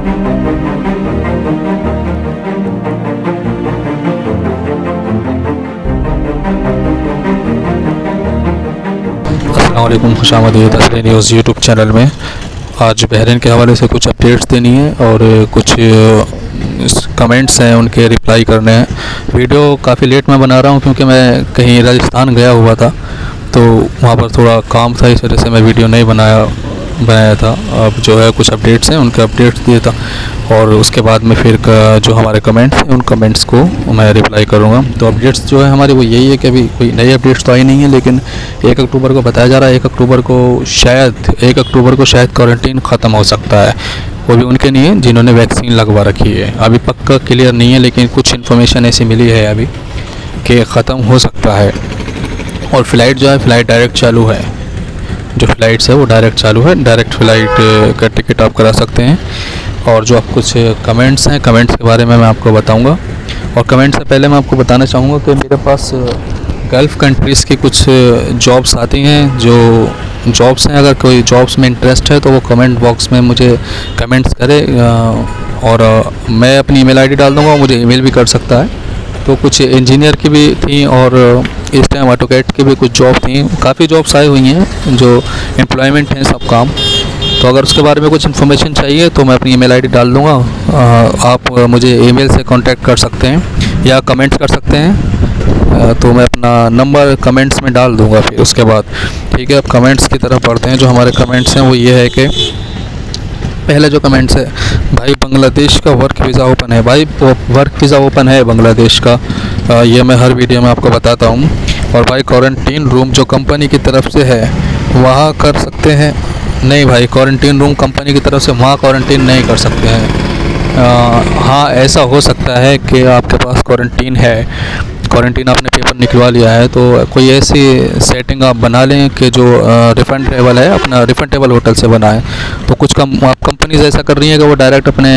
अस्सलामुअलैकुम, खुशामदीद असली news YouTube channel में। आज बहरीन के हवाले से कुछ अपडेट्स देनी है और कुछ कमेंट्स हैं उनके रिप्लाई करने हैं। वीडियो काफ़ी लेट में बना रहा हूं क्योंकि मैं कहीं राजस्थान गया हुआ था, तो वहां पर थोड़ा काम था, इस वजह से मैं वीडियो नहीं बनाया था। अब जो है कुछ अपडेट्स हैं, उनके अपडेट्स दिए था और उसके बाद में फिर जो हमारे कमेंट्स हैं उन कमेंट्स को मैं रिप्लाई करूंगा। तो अपडेट्स जो है हमारी वो यही है कि अभी कोई नई अपडेट्स तो आई नहीं है, लेकिन 1 अक्टूबर को बताया जा रहा है 1 अक्टूबर को शायद क्वारंटीन ख़त्म हो सकता है। वो भी उनके लिए जिन्होंने वैक्सीन लगवा रखी है। अभी पक्का क्लियर नहीं है, लेकिन कुछ इन्फॉर्मेशन ऐसी मिली है अभी कि ख़त्म हो सकता है। और फ़्लाइट जो है फ़्लाइट डायरेक्ट चालू है, जो फ़्लाइट्स है वो डायरेक्ट चालू है। डायरेक्ट फ़्लाइट का टिकट आप करा सकते हैं। और जो आप कुछ कमेंट्स हैं, कमेंट्स के बारे में मैं आपको बताऊंगा। और कमेंट से पहले मैं आपको बताना चाहूँगा कि मेरे पास गल्फ़ कंट्रीज़ की कुछ जॉब्स आती हैं, जो जॉब्स हैं। अगर कोई जॉब्स में इंटरेस्ट है तो वो कमेंट बॉक्स में मुझे कमेंट्स करे और मैं अपनी ईमेल आईडी डाल दूँगा, मुझे ईमेल भी कर सकता है। तो कुछ इंजीनियर की भी थी और इस टाइम ऑटोकैड की भी कुछ जॉब थी। काफ़ी जॉब्स आई हुई हैं जो एम्प्लॉयमेंट हैं सब काम। तो अगर उसके बारे में कुछ इन्फॉर्मेशन चाहिए तो मैं अपनी ईमेल आईडी डाल दूँगा। आप मुझे ईमेल से कांटेक्ट कर सकते हैं या कमेंट्स कर सकते हैं। तो मैं अपना नंबर कमेंट्स में डाल दूँगा फिर उसके बाद। ठीक है, अब कमेंट्स की तरफ बढ़ते हैं। जो हमारे कमेंट्स हैं वो ये है कि पहले जो कमेंट्स है, भाई बांग्लादेश का वर्क वीज़ा ओपन है। भाई वर्क वीज़ा ओपन है बांग्लादेश का, ये मैं हर वीडियो में आपको बताता हूँ। और भाई क्वारंटीन रूम जो कंपनी की तरफ से है वहाँ कर सकते हैं? नहीं भाई, क्वारंटीन रूम कंपनी की तरफ से वहाँ क्वारंटीन नहीं कर सकते हैं। हाँ, ऐसा हो सकता है कि आपके पास क्वारंटीन आपने पेपर निकलवा लिया है, तो कोई ऐसी सेटिंग आप बना लें कि जो रिफंडेबल है, अपना रिफंडेबल होटल से बनाएं। तो कुछ कंपनीज ऐसा कर रही हैं कि वो डायरेक्ट अपने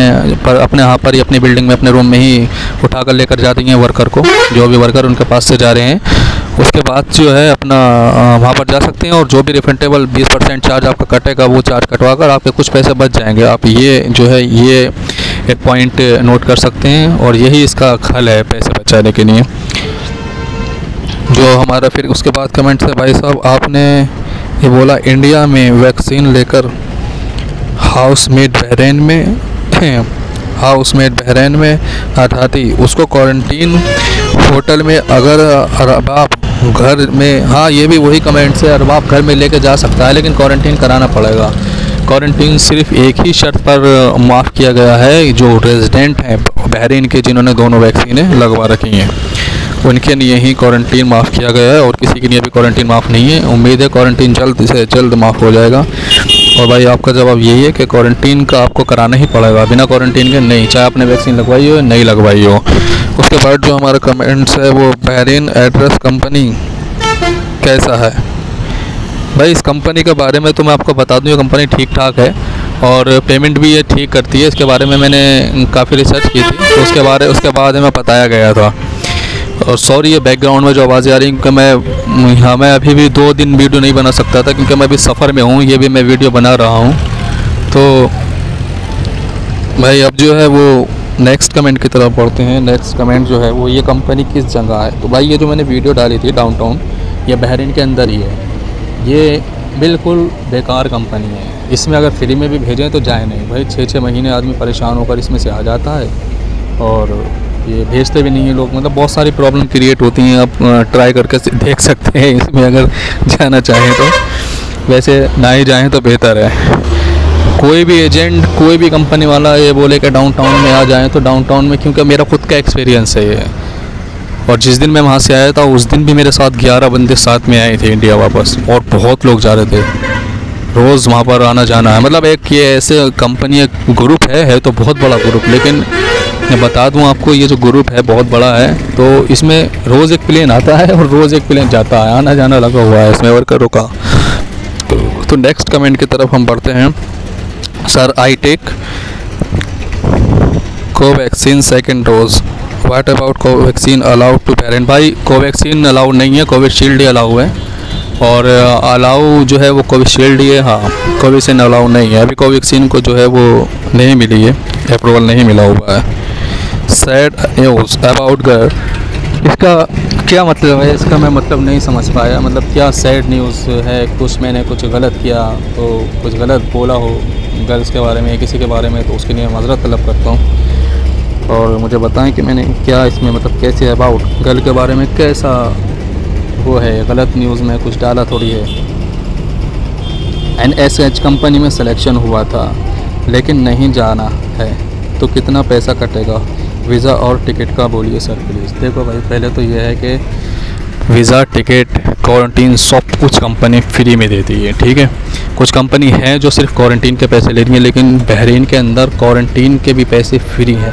यहाँ पर ही अपनी बिल्डिंग में अपने रूम में ही उठा कर लेकर जाती हैं वर्कर को, जो भी वर्कर उनके पास से जा रहे हैं। उसके बाद जो है अपना वहाँ पर जा सकते हैं और जो भी रिफंडेबल 20% चार्ज आपका कटेगा वो चार्ज कटवा कर आपके कुछ पैसे बच जाएंगे। आप ये जो है ये एक पॉइंट नोट कर सकते हैं और यही इसका हल है पैसे बचाने के लिए। जो हमारा फिर उसके बाद कमेंट्स है, भाई साहब आपने ये बोला इंडिया में वैक्सीन लेकर हाउसमेट बहरीन में हटाती, उसको क्वारंटीन होटल में अगर अरबाब घर में, हाँ ये भी वही कमेंट्स है, अरबाब घर में लेके जा सकता है लेकिन क्वारंटीन कराना पड़ेगा। क्वारंटीन सिर्फ एक ही शर्त पर माफ़ किया गया है, जो रेजिडेंट हैं बहरीन के जिन्होंने दोनों वैक्सीनें लगवा रखी हैं उनके लिए ही क्वारंटीन माफ़ किया गया है और किसी के लिए भी क्वारंटीन माफ़ नहीं है। उम्मीद है क्वारंटीन जल्द से जल्द माफ़ हो जाएगा। और भाई आपका जवाब यही है कि क्वारंटीन का आपको कराना ही पड़ेगा, बिना क्वारंटीन के नहीं, चाहे आपने वैक्सीन लगवाई हो या नहीं लगवाई हो। उसके बाद जो हमारा कमेंट्स है वो बहरीन एड्रेस कंपनी कैसा है। भाई इस कंपनी के बारे में तो मैं आपको बता दूँ, ये कंपनी ठीक ठाक है और पेमेंट भी ये ठीक करती है। इसके बारे में मैंने काफ़ी रिसर्च की थी, तो उसके बारे में बताया गया था। और सॉरी ये बैकग्राउंड में जो आवाज़ें आ रही हैं, क्योंकि मैं अभी भी 2 दिन वीडियो नहीं बना सकता था क्योंकि मैं अभी सफ़र में हूँ, ये भी मैं वीडियो बना रहा हूँ। तो भाई अब जो है वो नेक्स्ट कमेंट की तरफ बढ़ते हैं। नेक्स्ट कमेंट जो है वो ये कंपनी किस जगह है। तो भाई ये जो मैंने वीडियो डाली थी डाउनटाउन, ये बहरीन के अंदर ही है। ये बिल्कुल बेकार कंपनी है, इसमें अगर फ्री में भी भेजें तो जाए नहीं भाई। 6-6 महीने आदमी परेशान होकर इसमें से आ जाता है और ये भेजते भी नहीं है लोग। मतलब बहुत सारी प्रॉब्लम क्रिएट होती हैं, आप ट्राई करके देख सकते हैं इसमें अगर जाना चाहें तो। वैसे ना ही जाएं तो बेहतर है। कोई भी एजेंट, कोई भी कंपनी वाला ये बोले कि डाउनटाउन में आ जाएं तो डाउनटाउन में, क्योंकि मेरा खुद का एक्सपीरियंस है ये। और जिस दिन मैं वहाँ से आया था उस दिन भी मेरे साथ 11 बंदे साथ में आए थे इंडिया वापस, और बहुत लोग जा रहे थे। रोज़ वहाँ पर आना जाना है। मतलब एक ये ऐसे कंपनी ग्रुप है तो बहुत बड़ा ग्रुप, लेकिन मैं बता दूं आपको ये जो ग्रुप है बहुत बड़ा है। तो इसमें रोज़ एक प्लेन आता है और रोज़ एक प्लेन जाता है, आना जाना लगा हुआ है इसमें वर्करों का। तो नेक्स्ट कमेंट की तरफ हम बढ़ते हैं। Sir I take Covaxin second dose, what about Covaxin allowed to Bahrain. भाई कोवैक्सीन अलाउड नहीं है, कोविशील्ड ही अलाउ है। और अलाउ जो है वो कोविशील्ड ही है, हाँ कोवैक्सीन अलाउ नहीं है। अभी कोवैक्सीन को जो है वो नहीं मिली है, अप्रूवल नहीं मिला हुआ है। सैड न्यूज़ अबाउट गर्ल, इसका क्या मतलब है? इसका मैं मतलब नहीं समझ पाया। मतलब क्या सैड न्यूज़ है? कुछ मैंने कुछ गलत किया तो, कुछ गलत बोला हो गर्ल्स के बारे में, किसी के बारे में, तो उसके लिए माज़रत तलब करता हूँ। और मुझे बताएं कि मैंने क्या इसमें मतलब कैसे अबाउट गर्ल के बारे में कैसा वो है, गलत न्यूज़ में कुछ डाला थोड़ी है। NSH कंपनी में सिलेक्शन हुआ था लेकिन नहीं जाना है तो कितना पैसा कटेगा? वीज़ा और टिकट का बोलिए सर प्लीज़। देखो भाई, पहले तो ये है कि वीज़ा, टिकट, क्वारंटीन सब कुछ कंपनी फ्री में देती है, ठीक है। कुछ कंपनी है जो सिर्फ क्वारंटीन के पैसे ले रही है, लेकिन बहरीन के अंदर क्वारंटीन के भी पैसे फ्री हैं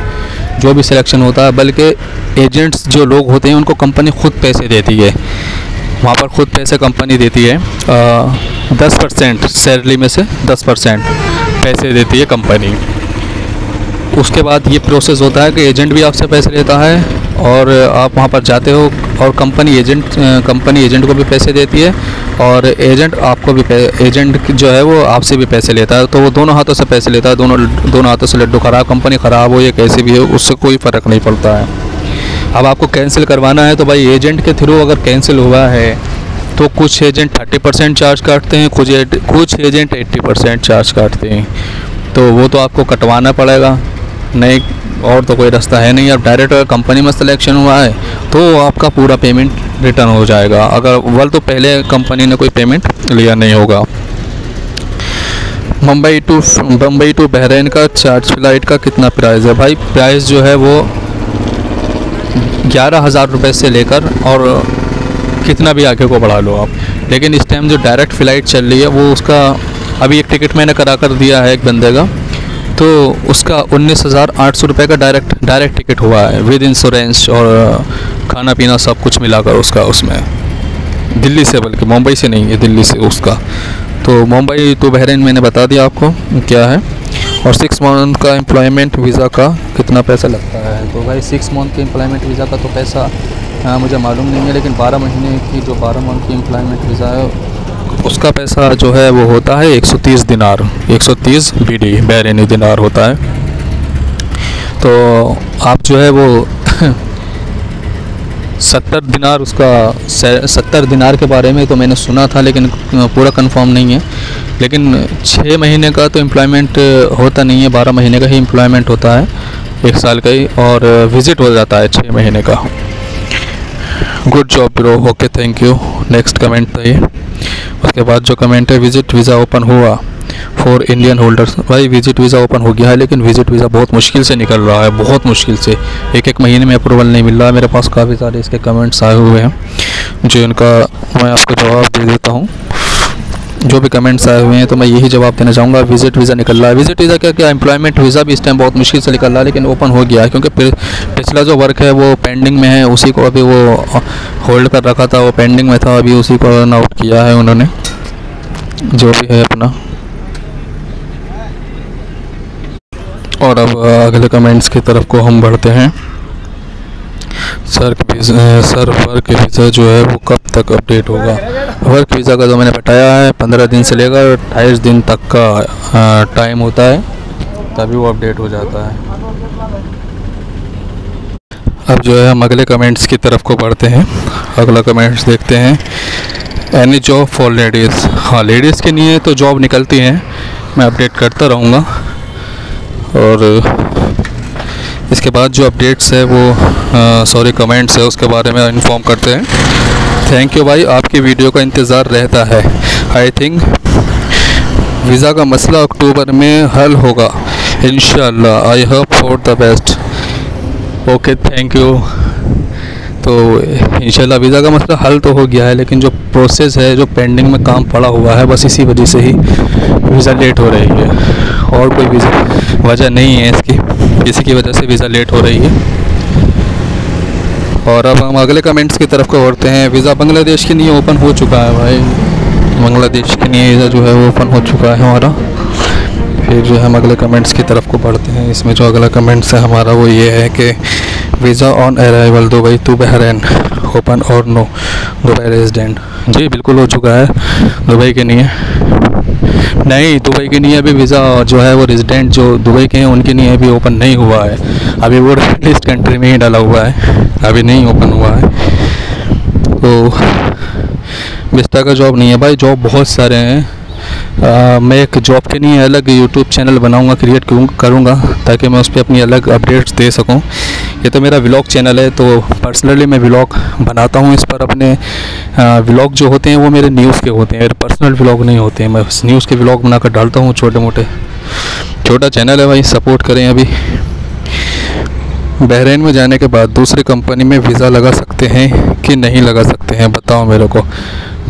जो भी सिलेक्शन होता है। बल्कि एजेंट्स जो लोग होते हैं उनको कंपनी ख़ुद पैसे देती है, वहाँ पर ख़ुद पैसे कंपनी देती है। 10% सैलरी में से 10% पैसे देती है कंपनी। उसके बाद ये प्रोसेस होता है कि एजेंट भी आपसे पैसे लेता है और आप वहाँ पर जाते हो और कंपनी एजेंट को भी पैसे देती है और एजेंट आपको भी एजेंट जो है वो आपसे भी पैसे लेता है। तो वो दोनों हाथों से पैसे लेता है, दोनों हाथों से लड्डू खराब। कंपनी ख़राब हो या कैसी भी हो, उससे कोई फ़र्क नहीं पड़ता है। अब आपको कैंसिल करवाना है तो भाई एजेंट के थ्रू अगर कैंसिल हुआ है तो कुछ एजेंट 30% चार्ज काटते हैं, कुछ एजेंट 80% चार्ज काटते हैं। तो वो तो आपको कटवाना पड़ेगा, नहीं और तो कोई रास्ता है नहीं। अब डायरेक्ट अगर कंपनी में सिलेक्शन हुआ है तो आपका पूरा पेमेंट रिटर्न हो जाएगा, अगर तो पहले कंपनी ने कोई पेमेंट लिया नहीं होगा। मुंबई टू बहरीन का चार्ज फ्लाइट का कितना प्राइस है? भाई प्राइस जो है वो 11,000 रुपये से लेकर और कितना भी आगे को बढ़ा लो आप। लेकिन इस टाइम जो डायरेक्ट फ़्लाइट चल रही है वो उसका अभी एक टिकट मैंने करा कर दिया है एक बंदे का, तो उसका 19,800 रुपये का डायरेक्ट टिकट हुआ है विद इंश्योरेंस और खाना पीना सब कुछ मिलाकर उसका, उसमें दिल्ली से, बल्कि मुंबई से नहीं है, दिल्ली से उसका। तो मुंबई टू बहरीन मैंने बता दिया आपको क्या है। और 6 मंथ का एम्प्लॉयमेंट वीज़ा का कितना पैसा लगता है? तो भाई 6 मंथ के एम्प्लॉयमेंट वीज़ा का तो पैसा मुझे मालूम नहीं है, लेकिन 12 महीने की जो 12 मंथ की एम्प्लॉयमेंट वीज़ा है उसका पैसा जो है वो होता है 130 दिनार, 130 BD बहरीनी दिनार होता है। तो आप जो है वो 70 दिनार, उसका 70 दिनार के बारे में तो मैंने सुना था लेकिन पूरा कंफर्म नहीं है। लेकिन 6 महीने का तो एम्प्लॉयमेंट होता नहीं है, 12 महीने का ही एम्प्लॉयमेंट होता है, 1 साल का ही, और विज़िट हो जाता है 6 महीने का। Good job bro, okay thank you. Next comment था ये। उसके बाद जो कमेंट है, विज़िट वीज़ा ओपन हुआ फॉर इंडियन होल्डर्स। भाई विज़िट वीज़ा ओपन हो गया है लेकिन विज़िट वीज़ा बहुत मुश्किल से निकल रहा है, बहुत मुश्किल से। एक महीने में अप्रूवल नहीं मिल रहा है। मेरे पास काफ़ी सारे इसके कमेंट्स आए हुए हैं जो इनका मैं आपको जवाब दे देता हूँ। जो भी कमेंट्स आए हुए हैं तो मैं यही जवाब देना चाहूँगा। विज़िट वीज़ा निकल रहा है, विज़िट वीज़ा क्या एम्प्लॉयमेंट वीज़ा भी इस टाइम बहुत मुश्किल से निकल रहा है, लेकिन ओपन हो गया है क्योंकि पिछला जो वर्क है वो पेंडिंग में है, उसी को अभी वो होल्ड कर रखा था, वो पेंडिंग में था, अभी उसी को रन आउट किया है उन्होंने, जो भी है अपना। और अब अगले कमेंट्स की तरफ को हम बढ़ते हैं। सर वर्क वीज़ा जो है वो कब तक अपडेट होगा? वर्क वीज़ा का जो मैंने बताया है 15 दिन से लेकर 28 दिन तक का टाइम होता है, तभी वो अपडेट हो जाता है। अब जो है हम अगले कमेंट्स की तरफ को बढ़ते हैं। अगला कमेंट्स देखते हैं। Any job for ladies? हाँ, लेडीज़ के लिए तो जॉब निकलती हैं, मैं अपडेट करता रहूँगा। और इसके बाद जो अपडेट्स है वो कमेंट्स है उसके बारे में इन्फॉर्म करते हैं। थैंक यू भाई, आपकी वीडियो का इंतज़ार रहता है। आई थिंक वीज़ा का मसला अक्टूबर में हल होगा इंशाल्लाह। I hope for the best. Okay thank you. तो इंशाल्लाह वीज़ा का मसला हल तो हो गया है, लेकिन जो प्रोसेस है, जो पेंडिंग में काम पड़ा हुआ है, बस इसी वजह से ही वीज़ा लेट हो रही है, और कोई वजह नहीं है इसकी, इसी की वजह से वीज़ा लेट हो रही है। और अब हम अगले कमेंट्स की तरफ को बढ़ते हैं। वीज़ा बांग्लादेश के लिए ओपन हो चुका है भाई, बांग्लादेश के लिए वीज़ा जो है वो ओपन हो चुका है हमारा। फिर जो हम अगले कमेंट्स की तरफ को बढ़ते हैं। इसमें जो अगला कमेंट्स है हमारा वो ये है कि visa on arrival Dubai to Bahrain open और नो दुबई रेजिडेंट। जी बिल्कुल हो चुका है दुबई के लिए। नहीं, दुबई के लिए अभी वीज़ा जो है वो रेजिडेंट जो दुबई के हैं उनके लिए अभी ओपन नहीं हुआ है। अभी वो रेड लिस्ट कंट्री में ही डाला हुआ है, अभी नहीं ओपन हुआ है। तो विस्टा का जॉब नहीं है भाई, जॉब बहुत सारे हैं। मैं एक जॉब के लिए अलग यूट्यूब चैनल बनाऊंगा, क्रिएट करूंगा ताकि मैं उस पर अपनी अलग अपडेट्स दे सकूं। ये तो मेरा व्लॉग चैनल है, तो पर्सनली मैं व्लॉग बनाता हूं इस पर। अपने व्लॉग जो होते हैं वो मेरे न्यूज़ के होते हैं, मेरे पर्सनल व्लॉग नहीं होते हैं। मैं न्यूज़ के व्लॉग बनाकर डालता हूं छोटे मोटे। छोटा चैनल है भाई, सपोर्ट करें। अभी बहरीन में जाने के बाद दूसरी कंपनी में वीज़ा लगा सकते हैं कि नहीं लगा सकते हैं, बताओ मेरे को।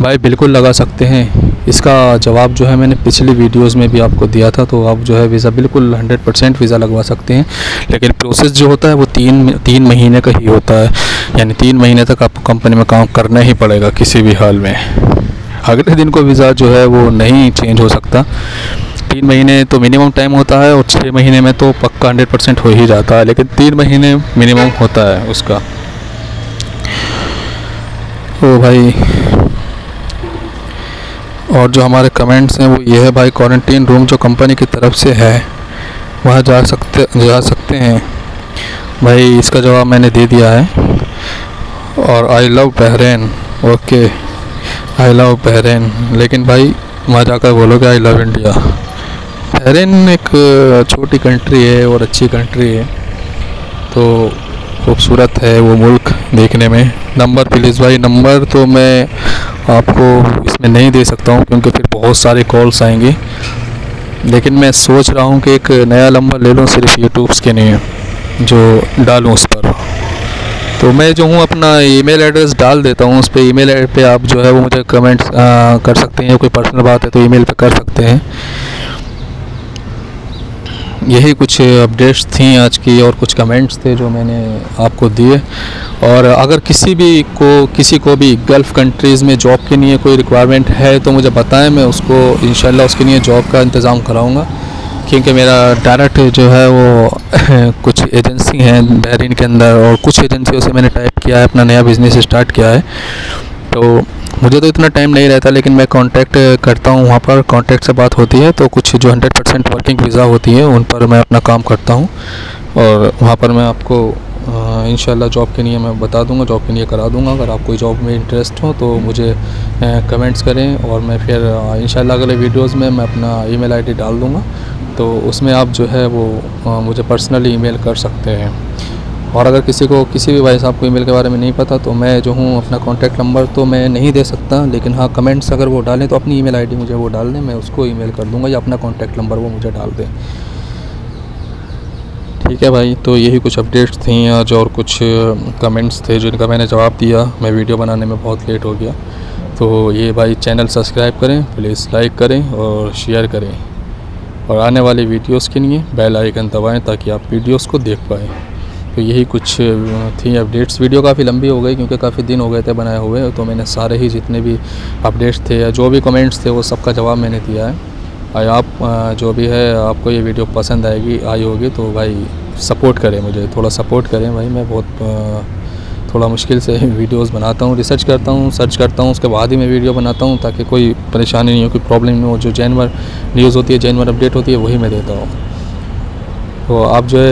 भाई बिल्कुल लगा सकते हैं। इसका जवाब जो है मैंने पिछली वीडियोस में भी आपको दिया था। तो आप जो है वीज़ा बिल्कुल 100% वीज़ा लगवा सकते हैं, लेकिन प्रोसेस जो होता है वो तीन महीने का ही होता है। यानी 3 महीने तक आपको कंपनी में काम करना ही पड़ेगा किसी भी हाल में। अगले दिन को वीज़ा जो है वो नहीं चेंज हो सकता। 3 महीने तो मिनिमम टाइम होता है और 6 महीने में तो पक्का 100% हो ही जाता है, लेकिन 3 महीने मिनिमम होता है उसका। तो भाई और जो हमारे कमेंट्स हैं वो ये है भाई, क्वारंटीन रूम जो कंपनी की तरफ से है वहाँ जा सकते हैं। भाई इसका जवाब मैंने दे दिया है। और I love Bahrain, okay I love Bahrain, लेकिन भाई वहाँ जाकर बोलोगे आई लव इंडिया। बहरीन एक छोटी कंट्री है और अच्छी कंट्री है, तो खूबसूरत है वो मुल्क देखने में। नंबर प्लीज़ भाई, नंबर तो मैं आपको इसमें नहीं दे सकता हूँ क्योंकि फिर बहुत सारे कॉल्स आएंगे, लेकिन मैं सोच रहा हूँ कि एक नया नंबर ले लूँ सिर्फ यूट्यूब्स के लिए जो डालूँ उस पर। तो मैं जो हूँ अपना ईमेल एड्रेस डाल देता हूँ उस पर। ईमेल पे आप जो है वो मुझे कमेंट्स कर सकते हैं। कोई पर्सनल बात है तो ईमेल पे कर सकते हैं। यही कुछ अपडेट्स थी आज की और कुछ कमेंट्स थे जो मैंने आपको दिए। और अगर किसी को भी गल्फ़ कंट्रीज़ में जॉब के लिए कोई रिक्वायरमेंट है तो मुझे बताएं, मैं उसको इंशाल्लाह उसके लिए जॉब का इंतज़ाम कराऊंगा। क्योंकि मेरा डायरेक्ट जो है वो कुछ एजेंसी हैं बहरीन के अंदर और कुछ एजेंसियों से मैंने टाइप किया है, अपना नया बिज़नेस स्टार्ट किया है। तो मुझे तो इतना टाइम नहीं रहता, लेकिन मैं कांटेक्ट करता हूँ वहाँ पर, कांटेक्ट से बात होती है। तो कुछ जो 100% वर्किंग वीज़ा होती है उन पर मैं अपना काम करता हूँ और वहाँ पर मैं आपको इंशाल्लाह जॉब के लिए मैं बता दूंगा, जॉब के लिए करा दूंगा। अगर आप कोई जॉब में इंटरेस्ट हो तो मुझे कमेंट्स करें और मैं फिर इंशाल्लाह अगले वीडियोस में मैं अपना ईमेल आईडी डाल दूंगा, तो उसमें आप जो है वो मुझे पर्सनली ईमेल कर सकते हैं। और अगर किसी भी भाई साहब को ईमेल के बारे में नहीं pता तो मैं जो हूँ अपना कॉन्टैक्ट नंबर तो मैं नहीं दे सकता, लेकिन हाँ कमेंट्स अगर वो डालें तो अपनी ईमेल आईडी मुझे वो डाल दें, मैं उसको ईमेल कर दूँगा या अपना कॉन्टैक्ट नंबर वो मुझे डाल दें। ठीक है भाई, तो यही कुछ अपडेट्स थी आज और कुछ कमेंट्स थे जिनका मैंने जवाब दिया। मैं वीडियो बनाने में बहुत लेट हो गया। तो ये भाई चैनल सब्सक्राइब करें प्लीज़, लाइक करें और शेयर करें, और आने वाली वीडियोस के लिए बेल आइकन दबाएं ताकि आप वीडियोस को देख पाएँ। तो यही कुछ थी अपडेट्स। वीडियो काफ़ी लंबी हो गई क्योंकि काफ़ी दिन हो गए थे बनाए हुए, तो मैंने सारे ही जितने भी अपडेट्स थे या जो भी कमेंट्स थे वो सबका जवाब मैंने दिया है। और आप जो भी है आपको ये वीडियो पसंद आई होगी तो भाई सपोर्ट करें, मुझे थोड़ा सपोर्ट करें भाई। मैं बहुत थोड़ा मुश्किल से वीडियोस बनाता हूँ, रिसर्च करता हूँ, सर्च करता हूँ, उसके बाद ही मैं वीडियो बनाता हूँ ताकि कोई परेशानी नहीं हो, कोई प्रॉब्लम नहीं हो। जो जेन्युइन न्यूज़ होती है, जेन्युइन अपडेट होती है वही मैं देता हूँ। तो आप जो है